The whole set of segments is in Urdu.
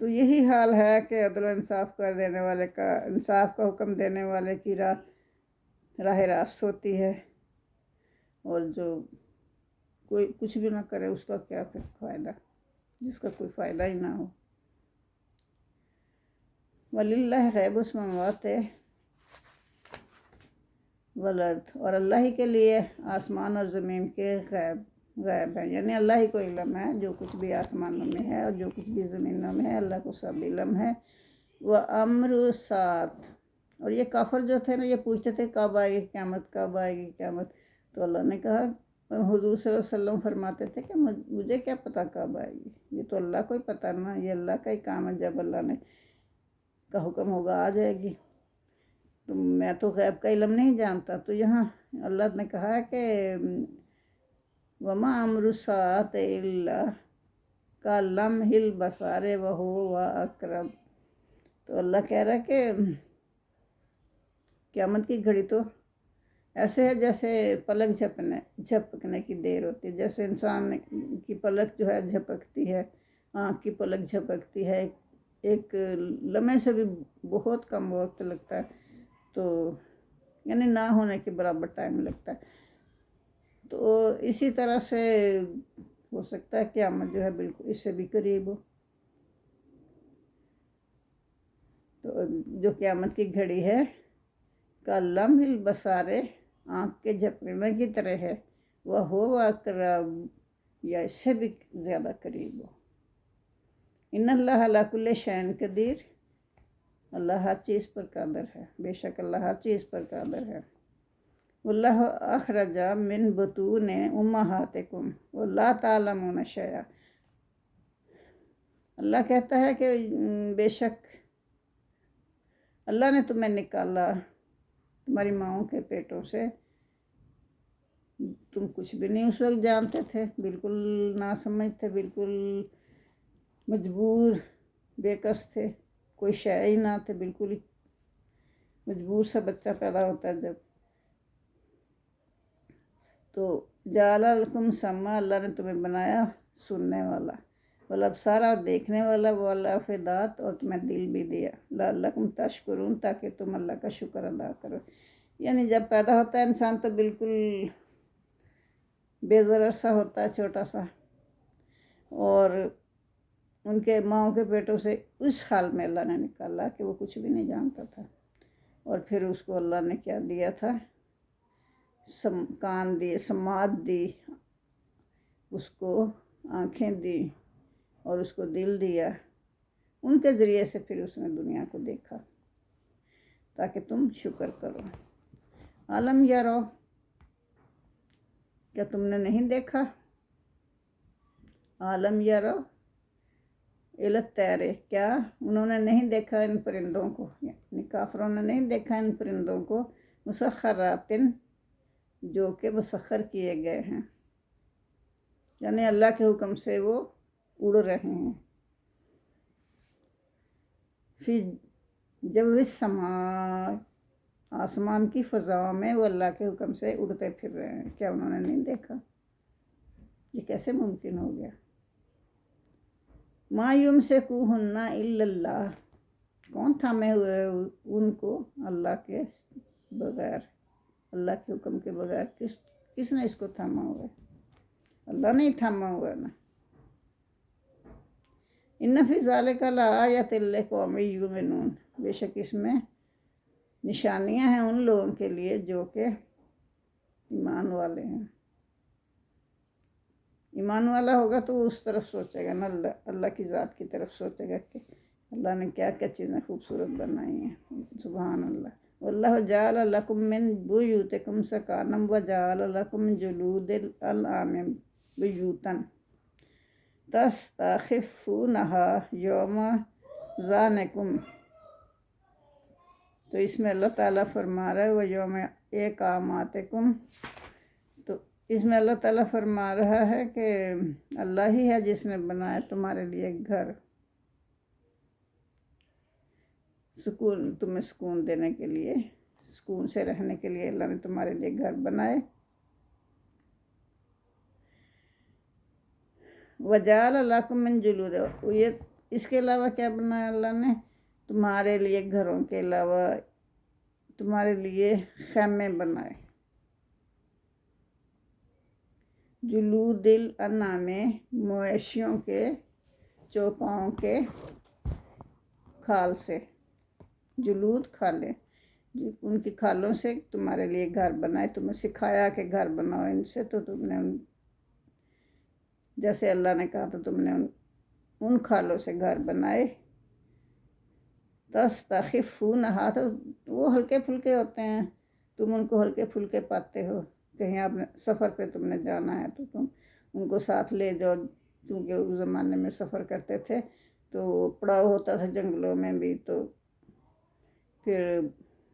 تو یہی حال ہے کہ عدل و انصاف کر دینے والے کا، انصاف کا حکم دینے والے کی راہ راست ہوتی ہے، اور جو کوئی کچھ بھی نہ کرے اس کا کیا پھر فائدہ، جس کا کوئی فائدہ ہی نہ ہو۔ وَلِلَّهِ غیب السماوات والارض، اور اللہ ہی کے لیے آسمان اور زمین کے غیب ہے، یعنی اللہ ہی کو علم ہے، جو کچھ بھی آسمانوں میں ہے اور جو کچھ بھی زمینوں میں ہے اللہ کو سب علم ہے۔ وَأَمْرُ السَّاعَةِ، اور یہ کافر جو تھے نا، یہ پوچھتے تھے کب آئے گی قیامت، کب آئے گی قیامت، تو اللہ نے کہا، حضور صلی اللہ علیہ وسلم فرماتے تھے کہ مجھے کیا پتہ کب آئے گی، یہ تو اللہ کو ہی پتہ نا، یہ اللہ کا ہی کام ہے، جب اللہ نے کا حکم ہوگا آ جائے گی، تو میں تو غیب کا علم نہیں جانتا۔ تو یہاں اللہ نے کہا ہے کہ وَمَا أَمْرُ السَّاعَةِ إِلَّا كَلَمْحِ الْبَصَرِ وَهُوَ أَقْرَبُ، تو اللہ کہہ رہا ہے کہ قیامت کی گھڑی تو ایسے ہے جیسے پلک جھپکنے کی دیر ہوتی ہے، جیسے انسان کی پلک جو ہے جھپکتی ہے، آنکھ کی پلک جھپکتی ہے، ایک لمحے سے بھی بہت کم وقت لگتا ہے، تو یعنی نہ ہونے کے برابر ٹائم لگتا ہے۔ تو اسی طرح سے ہو سکتا ہے قیامت جو ہے بالکل اس سے بھی قریب ہو۔ تو جو قیامت کی گھڑی ہے کَلَمْحِ الْبَصَرِ، آنکھ کے جھپکنے کی طرح ہے، وَهُوَ أَقْرَبُ، یا اس سے بھی زیادہ قریب ہو۔ ان اللہ علی کل شیء قدیر، اللہ ہر چیز پر قادر ہے، بے شک اللہ ہر چیز پر قادر ہے۔ واللہ اخرج من بطون امہاتکم ولا تعلمون شیئا، اللہ کہتا ہے کہ بے شک اللہ نے تمہیں نکالا تمہاری ماؤں کے پیٹوں سے، تم کچھ بھی نہیں اس وقت جانتے تھے، بالکل ناسمجھ تھے، بالکل مجبور بے کس تھے، کوئی شے ہی نہ تھے، بالکل ہی مجبور سا بچہ پیدا ہوتا ہے جب، تو جعل لکم سمع، اللہ نے تمہیں بنایا سننے والا، والابصار، اور دیکھنے والا، والافئدۃ، اور تمہیں دل بھی دیا، لعلکم تشکرون، تاکہ تم اللہ کا شکر ادا کرو۔ یعنی جب پیدا ہوتا ہے انسان تو بالکل بے ضرر سا ہوتا ہے، چھوٹا سا، اور ان کے ماؤں کے پیٹوں سے اس حال میں اللہ نے نکالا کہ وہ کچھ بھی نہیں جانتا تھا، اور پھر اس کو اللہ نے کیا دیا تھا، کان دیے، سماعت دی، اس کو آنکھیں دی، اور اس کو دل دیا، ان کے ذریعے سے پھر اس نے دنیا کو دیکھا تاکہ تم شکر کرو۔ عالم یارو، کیا تم نے نہیں دیکھا، عالم یارو الطیر، کیا انہوں نے نہیں دیکھا ان پرندوں کو، یعنی کافروں نے نہیں دیکھا ان پرندوں کو، مسخرات، جو کہ مسخر کیے گئے ہیں، یعنی اللہ کے حکم سے وہ اڑ رہے ہیں، فی جو السماء، آسمان کی فضاؤں میں وہ اللہ کے حکم سے اڑتے پھر رہے ہیں، کیا انہوں نے نہیں دیکھا، یہ کیسے ممکن ہو گیا۔ ما یمسکوہن الا اللہ، کون تھامے ہوئے ان کو اللہ کے بغیر، اللہ کے حکم کے بغیر، کس نے اس کو تھاما ہوا ہے، اللہ نے ہی تھاما ہوا ہے نا۔ ان فی ذلک لآیۃ لقوم یؤمنون، بے شک اس میں نشانیاں ہیں ان لوگوں کے لیے جو کہ ایمان والے ہیں۔ ایمان والا ہوگا تو وہ اس طرف سوچے گا نا، اللہ کی ذات کی طرف سوچے گا کہ اللہ نے کیا کیا چیزیں خوبصورت بنائی ہیں، سبحان اللہ۔ واللہ جعل لکم من بیوتکم سکانا وجعل لکم من جلود الانعام بیوتا تستخفونہا یوم ظعنکم، تو اس میں اللہ تعالیٰ فرما رہا ہے وہ یوم اقامتکم، تو اس میں اللہ تعالیٰ فرما رہا ہے کہ اللہ ہی ہے جس نے بنایا تمہارے لیے گھر، سکون، تمہیں سکون دینے کے لیے، سکون سے رہنے کے لیے اللہ نے تمہارے لیے گھر بنائے۔ وجعل لکم من جلود، یہ اس کے علاوہ کیا بنایا اللہ نے؟ تمہارے لیے گھروں کے علاوہ تمہارے لیے خیمے بنائے. جلود الانعام مویشیوں کے چوپاؤں کے کھال سے. جلود کھالیں، ان کی کھالوں سے تمہارے لیے گھر بنائے. تمہیں سکھایا کہ گھر بناؤ ان سے، تو تم نے جیسے اللہ نے کہا تو تم نے ان کھالوں سے گھر بنائے. تستخفونہا، تو وہ ہلکے پھلکے ہوتے ہیں، تم ان کو ہلکے پھلکے پاتے ہو. کہیں آپ نے سفر پہ تم نے جانا ہے تو تم ان کو ساتھ لے جاؤ، کیونکہ اس زمانے میں سفر کرتے تھے تو پڑاؤ ہوتا تھا جنگلوں میں بھی. تو پھر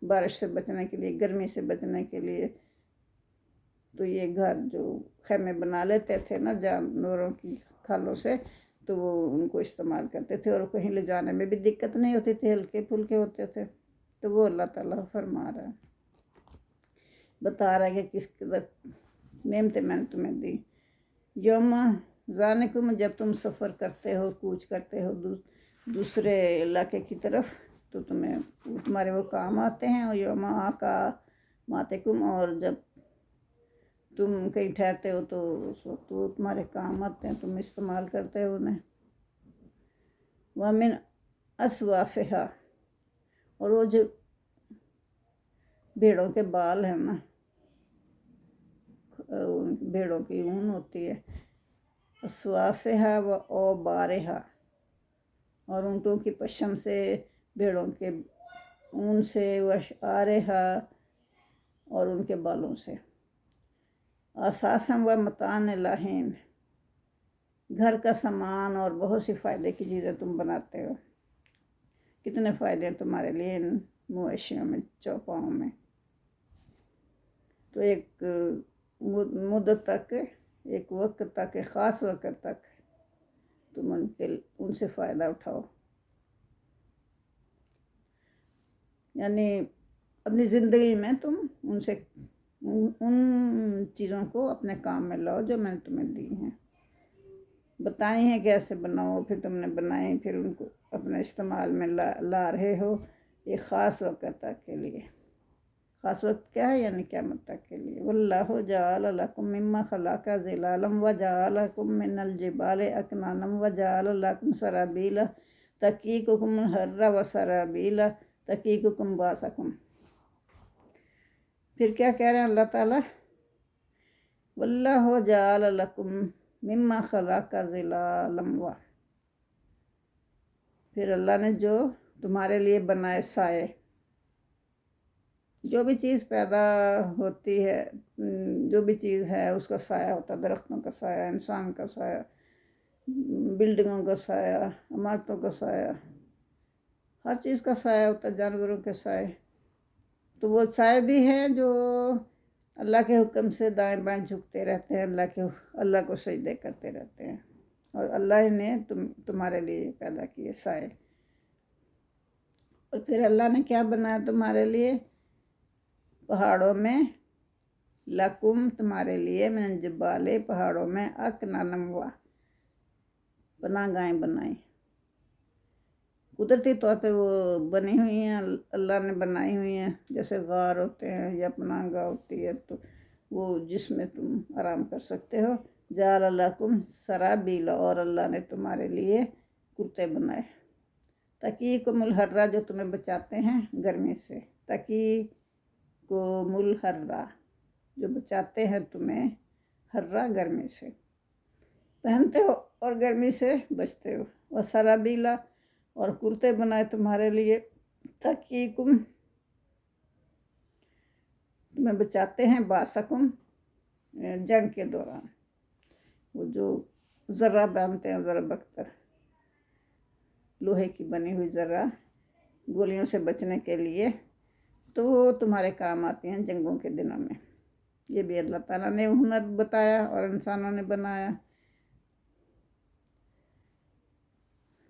بارش سے بچنے کے لیے، گرمی سے بچنے کے لیے تو یہ گھر جو خیمے بنا لیتے تھے نا جانوروں کی کھالوں سے، تو وہ ان کو استعمال کرتے تھے، اور کہیں لے جانے میں بھی دقت نہیں ہوتی تھی، ہلکے پھلکے ہوتے تھے. تو وہ اللہ تعالیٰ فرما رہا ہے، بتا رہا ہے کہ کس قدر نعمتیں میں نے تمہیں دی. یوم ذانکم، جب تم سفر کرتے ہو، کوچ کرتے ہو دوسرے علاقے کی طرف، تو تمہارے وہ کام آتے ہیں. اور یوم آقا ماتکم، اور جب تم کہیں ٹھہرتے ہو تو اس وقت وہ تمہارے کام آتے ہیں، تم استعمال کرتے ہو انہیں. وَمِنْ أَصْوَافِهَا، اور وہ جو بھیڑوں کے بال ہیں نا، بھیڑوں کی اون ہوتی ہے. أَصْوَافِهَا وَأَوْبَارِهَا، اور اونٹوں کی پشم سے، بھیڑوں کے اون سے، وَأَشْعَارِهَا، اور ان کے بالوں سے. اساساً و متاعًا لہم، گھر کا سامان اور بہت سی فائدے کی چیزیں تم بناتے ہو. کتنے فائدے ہیں تمہارے لیے ان مویشیوں میں، چوپاؤں میں. تو ایک مدت تک، ایک وقت تک، ایک خاص وقت تک تم ان سے فائدہ اٹھاؤ. یعنی اپنی زندگی میں تم ان سے ان چیزوں کو اپنے کام میں لاؤ جو میں نے تمہیں دی ہیں، بتائی ہیں کہ ایسے بناؤ، پھر تم نے بنائی، پھر ان کو اپنے استعمال میں لا رہے ہو ایک خاص وقت تک کے لیے. خاص وقت کیا ہے؟ یعنی قیامت تک کے لیے. وَاللَّهُ جَعَلَ لَكُم مِّمَّا خَلَقَ ظِلَالًا وَجَعَلَ مِنَ الْجِبَالِ أَكْنَانًا وَجَعَلَ لَكُمْ سَرَابِيلَ تَقِيكُمُ الْحَرَّ وَسَرَابِيلَ تَقِيكُمْ بَأْسَكُمْ. پھر کیا کہہ رہے ہیں اللہ تعالیٰ؟ وَاللَّهُ جَعَلَ لَكُم مِّمَّا خَلَقَ ظِلَالًا، پھر اللہ نے جو تمہارے لیے بنائے سائے. جو بھی چیز پیدا ہوتی ہے، جو بھی چیز ہے اس کا سایہ ہوتا ہے. درختوں کا سایہ، انسان کا سایہ، بلڈنگوں کا سایہ، عمارتوں کا سایہ، ہر چیز کا سایہ ہوتا ہے، جانوروں کے سائے. تو وہ سائے بھی ہیں جو اللہ کے حکم سے دائیں بائیں جھکتے رہتے ہیں، اللہ کو سجدے کرتے رہتے ہیں. اور اللہ نے تمہارے لیے پیدا کیے سائے. اور پھر اللہ نے کیا بنایا تمہارے لیے؟ پہاڑوں میں، لکم تمہارے لیے، من الجبال پہاڑوں میں، اکنانم، پناہ گاہیں بنائی. قدرتی طور پہ وہ بنی ہوئی ہیں، اللہ نے بنائی ہوئی ہیں، جیسے غار ہوتے ہیں یا پناہ گاہ ہوتی ہے، تو وہ جس میں تم آرام کر سکتے ہو. جعل لکم سرابیل، اور اللہ نے تمہارے لیے کرتے بنائے. تقیکم الحر، جو تمہیں بچاتے ہیں گرمی سے. تقیکم الحر، جو بچاتے ہیں تمہیں حرہ، گرمی سے، پہنتے ہو اور گرمی سے بچتے ہو. وسرابیلا، اور کرتے بنائے تمہارے لیے. تقیکم، تمہیں بچاتے ہیں، باسکم، جنگ کے دوران. وہ جو ذرہ باندھتے ہیں، ذرہ بختر، لوہے کی بنی ہوئی ذرہ، گولیوں سے بچنے کے لیے، تو وہ تمہارے کام آتی ہیں جنگوں کے دنوں میں. یہ بھی اللہ تعالیٰ نے ہنر بتایا اور انسانوں نے بنایا.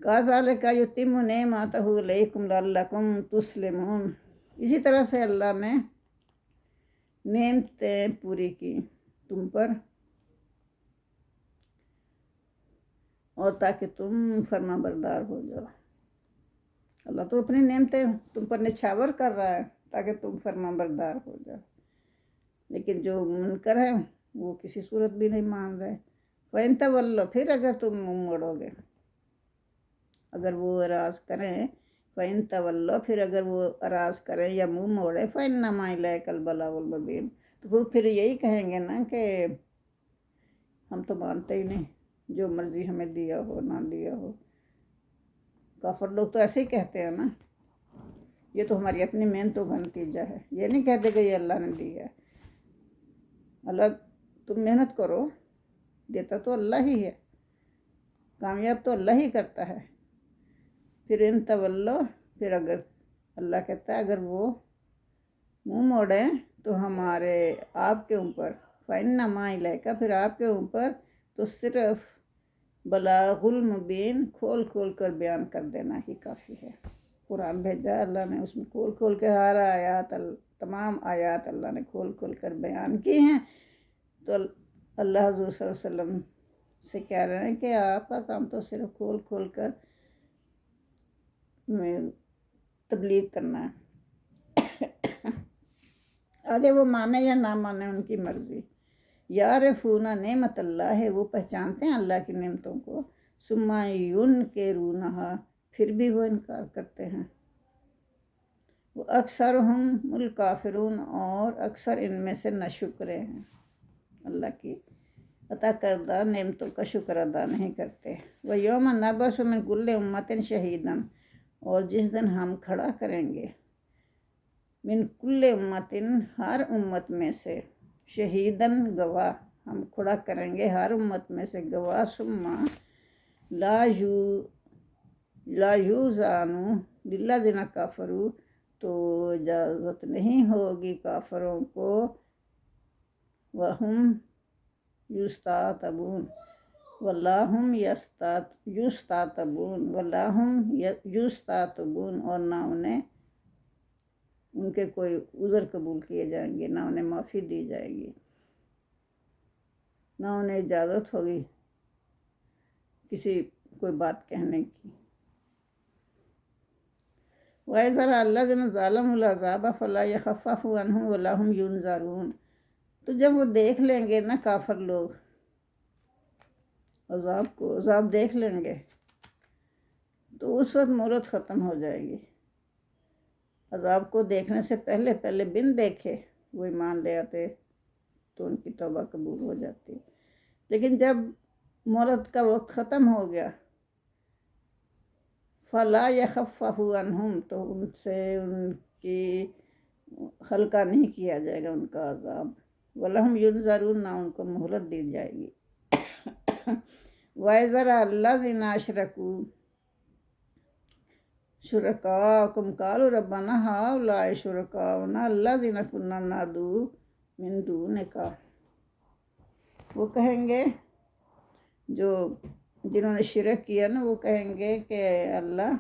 کَذَلِکَ یُتِمُّ نِعْمَتَہُ عَلَیکُمْ لَعَلَّکُمْ تُسْلِمُونَ، اسی طرح سے اللہ نے نعمتیں پوری کی تم پر، اور تاکہ تم فرما بردار ہو جاؤ۔ اللہ تو اپنی نعمتیں تم پر نچھاور کر رہا ہے تاکہ تم فرما بردار ہو جاؤ، لیکن جو منکر ہے وہ کسی صورت بھی نہیں مان رہے۔ فَإِن تَوَلَّوْا، پھر اگر تم منہ موڑو گے، اگر وہ اعراض کریں، فَإِن تَوَلَّوْا، پھر اگر وہ اعراض کریں یا منہ موڑے، فَإِنَّمَا إِلَيْكَ الْبَلَاغُ الْمُبِينُ، تو وہ پھر یہی کہیں گے نا کہ ہم تو مانتے ہی نہیں، جو مرضی ہمیں دیا ہو نہ دیا ہو۔ کافر لوگ تو ایسے ہی کہتے ہیں نا، یہ تو ہماری اپنی محنتوں کا نتیجہ ہے، یہ نہیں کہتے کہ یہ اللہ نے دیا ہے۔ اللہ تم محنت کرو، دیتا تو اللہ ہی ہے، کامیاب تو اللہ ہی کرتا ہے۔ پھر ان تولو، پھر اگر اللہ کہتا ہے اگر وہ منہ موڑیں تو ہمارے آپ کے اوپر، فَإِنَّمَا إِلَيْكَ، پھر آپ کے اوپر تو صرف بلاغ المبین، کھول کھول کر بیان کر دینا ہی کافی ہے۔ قرآن بھیجا اللہ نے، اس میں کھول کھول کے ہر آیات، تمام آیات اللہ نے کھول کھول کر بیان کی ہیں، تو اللہ حضور صلی اللہ علیہ وسلم سے کہہ رہے ہیں کہ آپ کا کام تو صرف کھول کھول کر تبلیغ کرنا ہے۔ آگے وہ مانے یا نہ مانے ان کی مرضی۔ یعرفون نعمت اللہ ہے، وہ پہچانتے ہیں اللہ کی نعمتوں کو، ثم ینکرونہا، پھر بھی وہ انکار کرتے ہیں۔ وہ اکثرہم الکافرون، اور اکثر ان میں سے ناشکرے ہیں، اللہ کی عطا کردہ نعمتوں کا شکر ادا نہیں کرتے۔ وَيَوْمَ نَبْعَثُ مِنْ كُلِّ أُمَّةٍ شَهِيدًا، اور جس دن ہم کھڑا کریں گے من کل امتن، ہر امت میں سے، شہیدن، گواہ، ہم کھڑا کریں گے ہر امت میں سے گواہ، ثم لا یوزان للذین کفروا، تو اجازت نہیں ہوگی کافروں کو، وہم یستعتبون، وَلَّهُمْ یستعتبون، وَلَّهُمْ یستعتبون، اور نہ انہیں ان کے کوئی عذر قبول کیے جائیں گے، نہ انہیں معافی دی جائے گی، نہ انہیں اجازت ہوگی کسی کوئی بات کہنے کی۔ وَإِذَا رَأَى الَّذِينَ ظَلَمُوا الْعَذَابَ فَلَا يُخَفَّفُ عَنْهُمْ وَلَا هُمْ يُنظَرُونَ، تو جب وہ دیکھ لیں گے نا کافر لوگ عذاب کو، عذاب دیکھ لیں گے، تو اس وقت مہلت ختم ہو جائے گی۔ عذاب کو دیکھنے سے پہلے بن دیکھے وہ ایمان لے آتے تو ان کی توبہ قبول ہو جاتی، لیکن جب مہلت کا وقت ختم ہو گیا، فَلَا يُخَفَّفُ عَنْهُمْ، تو ان سے ان کی ہلکا نہیں کیا جائے گا ان کا عذاب، وَلَهُمْ يُنظَرُونَ، نہ ان کو مہلت دی جائے گی۔ وَإِذَا رَأَى الَّذِينَ أَشْرَكُوا شُرَكَاءَهُمْ قَالُوا رَبَّنَا هَؤُلَاءِ شُرَكَاؤُنَا الَّذِينَ كُنَّا نَدْعُو مِن دُونِكَ، وہ کہیں گے، جو جنہوں نے شرک کیا نا، وہ کہیں گے کہ اللہ،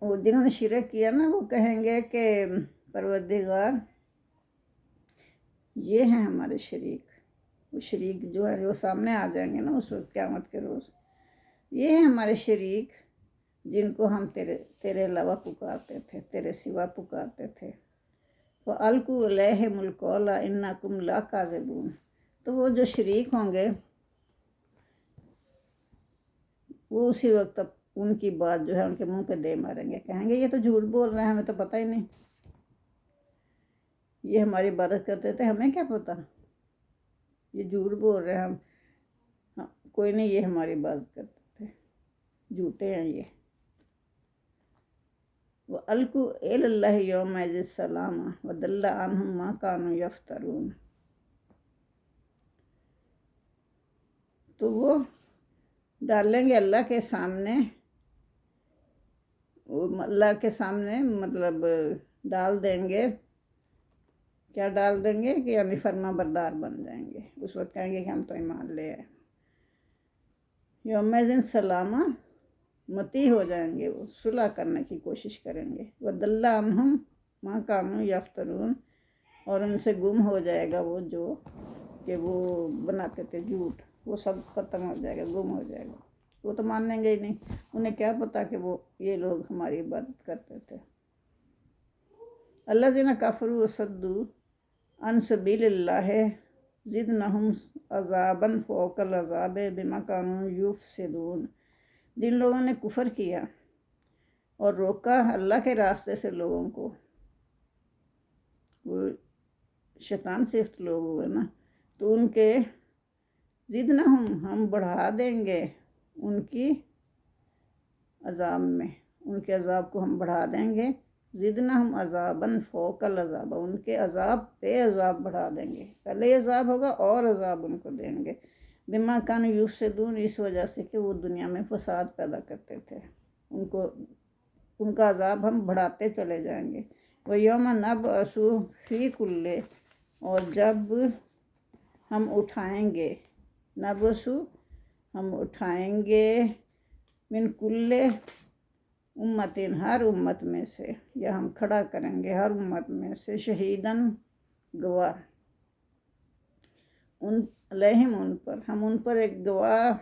وہ جنہوں نے شرک کیا نا وہ کہیں گے کہ پروردگار، یہ ہیں ہمارے شریک، وہ شریک جو ہے وہ سامنے آ جائیں گے نا اس وقت قیامت کے روز، یہ ہیں ہمارے شریک جن کو ہم تیرے علاوہ پکارتے تھے، تیرے سوا پکارتے تھے۔ وَأَلْقُوا إِلَيْهِمُ الْقَوْلَ إِنَّكُمْ لَكَاذِبُونَ، تو وہ جو شریک ہوں گے وہ اسی وقت ان کی بات جو ہے ان کے منہ پہ دے ماریں گے، کہیں گے یہ تو جھوٹ بول رہے ہیں، ہمیں تو پتہ ہی نہیں، یہ ہماری عبادت کرتے تھے، ہمیں کیا پتہ، یہ جھوٹ بول رہے ہیں، ہم کوئی نہیں، یہ ہماری عبادت کرتے تھے، جھوٹے ہیں یہ۔ وَأَلْقُوا إِلَى اللَّهِ يَوْمَئِذٍ السَّلَامَ وَضَلَّ عَنْهُمْ مَا كَانُوا يَفْتَرُونَ، تو وہ ڈالیں گے اللہ کے سامنے، اللہ کے سامنے مطلب ڈال دیں گے، کیا ڈال دیں گے کہ یعنی فرما بردار بن جائیں گے، اس وقت کہیں گے کہ ہم تو ایمان لے آئے، یوم سلامہ، متی ہو جائیں گے، وہ صلح کرنے کی کوشش کریں گے، وَضَلَّ عَنْهُمْ ماں کانو یفترون، اور ان سے گم ہو جائے گا وہ جو کہ وہ بناتے تھے جھوٹ، وہ سب ختم ہو جائے گا، گم ہو جائے گا، وہ تو مانیں گے ہی نہیں، انہیں کیا پتہ کہ وہ یہ لوگ ہماری عبادت کرتے تھے۔ الذین کفروا وصدوا عن سبیل اللہ زدنہم عذابا فوق العذاب بما کانوا یفسدون، جن لوگوں نے کفر کیا اور روکا اللہ کے راستے سے لوگوں کو، وہ شیطان صفت لوگ ہوئے نا، تو ان کے زدنہم ہم بڑھا دیں گے ان کی عذاب میں، ان کے عذاب کو ہم بڑھا دیں گے، زدنہم عذابا فوق العذاب، ان کے عذاب پہ عذاب بڑھا دیں گے، پہلے عذاب ہوگا اور عذاب ان کو دیں گے، بما کانوا یفسدون، اس وجہ سے کہ وہ دنیا میں فساد پیدا کرتے تھے، ان کا عذاب ہم بڑھاتے چلے جائیں گے۔ وَيَوْمَ نَبْعَثُ فِي كُلِّ، اور جب ہم اٹھائیں گے، نبعث ہم اٹھائیں گے، من کل امتن ہر امت میں سے، یا ہم کھڑا کریں گے ہر امت میں سے، شہیداً گواہ، علیہم ان پر، ہم ان پر ایک گواہ،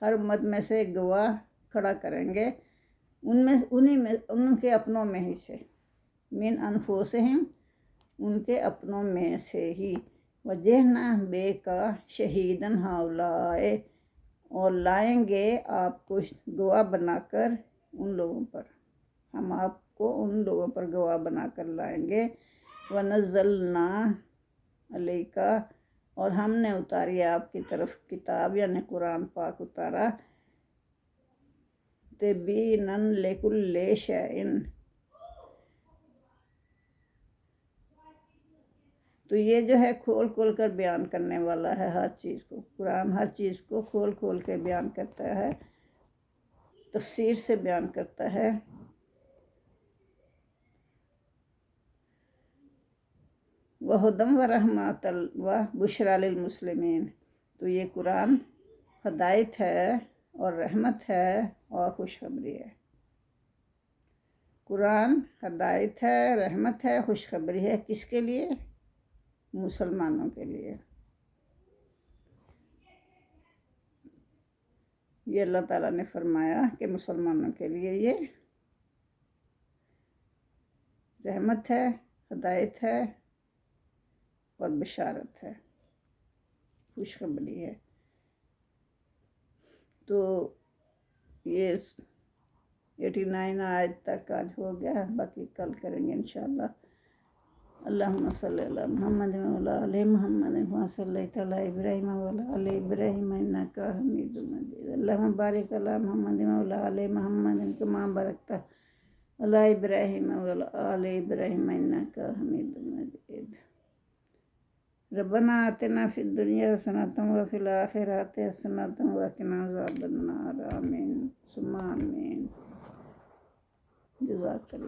ہر امت میں سے ایک گواہ کھڑا کریں گے، ان کے اپنوں میں ہی سے، من انفسہم، ان کے اپنوں میں سے ہی، وجہنا بے کا شہیداً ہؤلاء، اور لائیں گے آپ کو گواہ بنا کر ان لوگوں پر، ہم آپ کو ان لوگوں پر گواہ بنا کر لائیں گے، ونزلنا علیک، اور ہم نے اتاری آپ کی طرف کتاب یعنی قرآن پاک اتارا، تبینا لکل شیء، تو یہ جو ہے کھول کھول کر بیان کرنے والا ہے ہر چیز کو، قرآن ہر چیز کو کھول کھول کے بیان کرتا ہے، تفسیر سے بیان کرتا ہے۔ وَہُدًى وَرَحْمَةً وَبُشْرَىٰ لِلْمُسْلِمِينَ، تو یہ قرآن ہدایت ہے اور رحمت ہے اور خوشخبری ہے، قرآن ہدایت ہے، رحمت ہے، خوشخبری ہے، کس کے لیے؟ مسلمانوں کے لیے۔ یہ اللہ تعالیٰ نے فرمایا کہ مسلمانوں کے لیے یہ رحمت ہے، ہدایت ہے اور بشارت ہے، خوشخبری ہے۔ تو یہ 89 آیت تک آج ہو گیا، باقی کل کریں گے انشاءاللہ۔ اللہم صلی علی محمد وعلی آل محمد کما صلیت علی ابراہیم وعلی آل ابراہیم انک حمید مجید، اللہم بارک علی محمد وعلی آل محمد کما بارکت علی ابراہیم وعلی آل ابراہیم انک حمید مجید۔ ربنا آتنا فی الدنیا حسنۃ وفی الآخرۃ حسنۃ وقنا عذاب النار، آمین ثم آمین، جزاک اللہ۔